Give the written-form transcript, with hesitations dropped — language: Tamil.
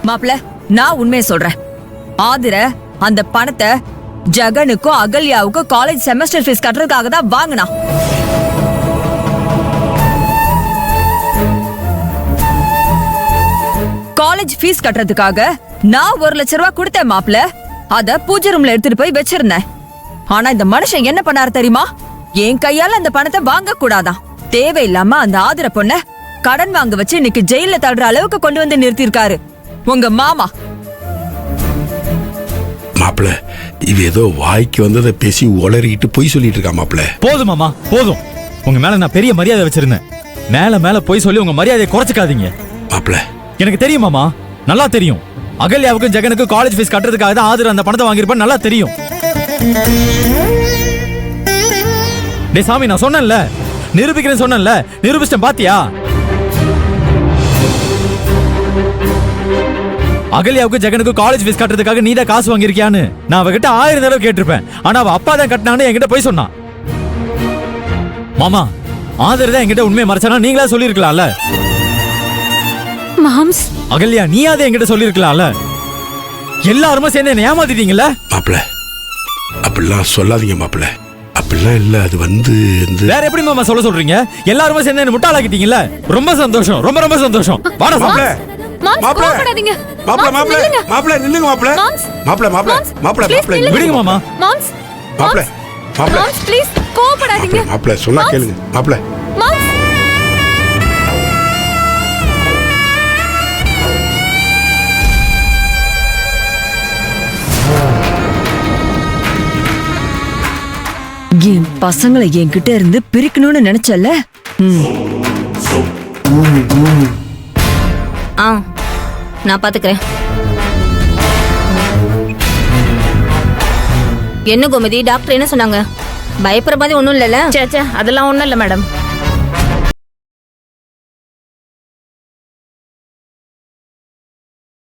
மாப்ள, நான் உண்மையை சொல்றேன். ஆதிர அந்த பணத்தை ஜெகனுக்கும் அகல்யாவுக்கும் காலேஜ் செமஸ்டர் ஃபீஸ் கட்டுறதுக்காக தான் வாங்கினா. காலேஜ் ஃபீஸ் கட்டுறதுக்காக நான் 1 லட்சம் ரூபாய் கொடுத்தேன் மாப்ள. அத பூஜை ரூம்ல எடுத்துட்டு போய் வச்சிருந்தேன். ஆனா இந்த மனுஷன் என்ன பண்ணாரு தெரியுமா? என் கையால அந்த பணத்தை வாங்க கூடாதான். தேவையில்லாம அந்த ஆதிர பொண்ண கடன் வாங்க வச்சு இன்னைக்கு ஜெயில தள்ளுற அளவுக்கு கொண்டு வந்து நிறுத்திருக்காரு உங்க மாமா. மாப்பிள, இவ ஏதோ வாய்க்கு வந்ததை பேசி உளறிக்கிட்டு போய் சொல்லிட்டு இருக்கா மாப்பிள. போதும் மாமா, போதும். உங்க மேல நான் பெரிய மரியாதை வச்சிருந்தேன். மேல போய் சொல்லி உங்க மரியாதையை குறைச்சுக்காதீங்க. மாப்பிள, எனக்கு தெரியும் மாமா, நல்லா தெரியும். அகல்யாவுக்கும் ஜெகனுக்கும் காலேஜ் ஃபீஸ் கட்டுறதுக்காக தான் ஆதிர அந்த பணத்தை வாங்கியிருப்பான்னு நல்லா தெரியும். டேய் சாமி, நான் சொன்னேன்ல, நிரூபிக்கிறேன்னு சொன்னேன்ல, நிரூபிச்சிட்டேன் பாத்தியா? அகல்யாவுக்கு ஜெகனுக்கு காலேஜ் ஃபீஸ் கட்டுறதுக்காக நீ தான் காசு வாங்கியிருக்கியான்னு நான் அவகிட்ட 1000 தடவை கேட்டிருப்பேன். ஆனா அவ அப்பா தான் கட்டினான்னு என்கிட்ட போய் சொன்னான். மாமா, ஆதர் தான் என்கிட்ட உண்மையை மறைச்சானா நீங்களா சொல்லிருக்கலாம்ல. மாம்ஸ், அகல்யா நீ அதை என்கிட்ட சொல்லிருக்கலாம்ல. எல்லாருமே சேர்ந்து என்ன ஏமாத்திட்டீங்கல்ல. மாப்பிள, அப்படிலாம் சொல்லாதீங்க மாப்பிள. அப்படிலாம் இல்ல, அது வந்து வேற எப்படி மாமா சொல்றீங்க? எல்லாருமே சேர்ந்து என்ன முட்டாளாக்கிட்டீங்கல்ல. ரொம்ப சந்தோஷம், ரொம்ப ரொம்ப சந்தோஷம். வாடா மாப்பிள. மாப்பிள, மாப்பிள, மாப்பிள, மாப்பிள நில்லுங்க மாப்பிள. மாப்பிள, மாப்பிள, மாப்பிள, மாப்பிள விடுங்க மாமா. மாம்ஸ், மாப்பிள, மாப்பிள, மாம்ஸ் ப்ளீஸ் கோவப்படாதீங்க. மாப்பிள சொன்னா கேளுங்க மாப்பிள. மாம்ஸ், என் பசங்களை என்கிட்ட இருந்து பிரிக்கணும்னு நினைச்சல. நான் பாத்துக்கிறேன். என்ன கோமதி, டாக்டர் என்ன சொன்னாங்க? பயப்படுற மாதிரி ஒண்ணும் இல்லல? அதெல்லாம் ஒண்ணும் இல்ல மேடம்.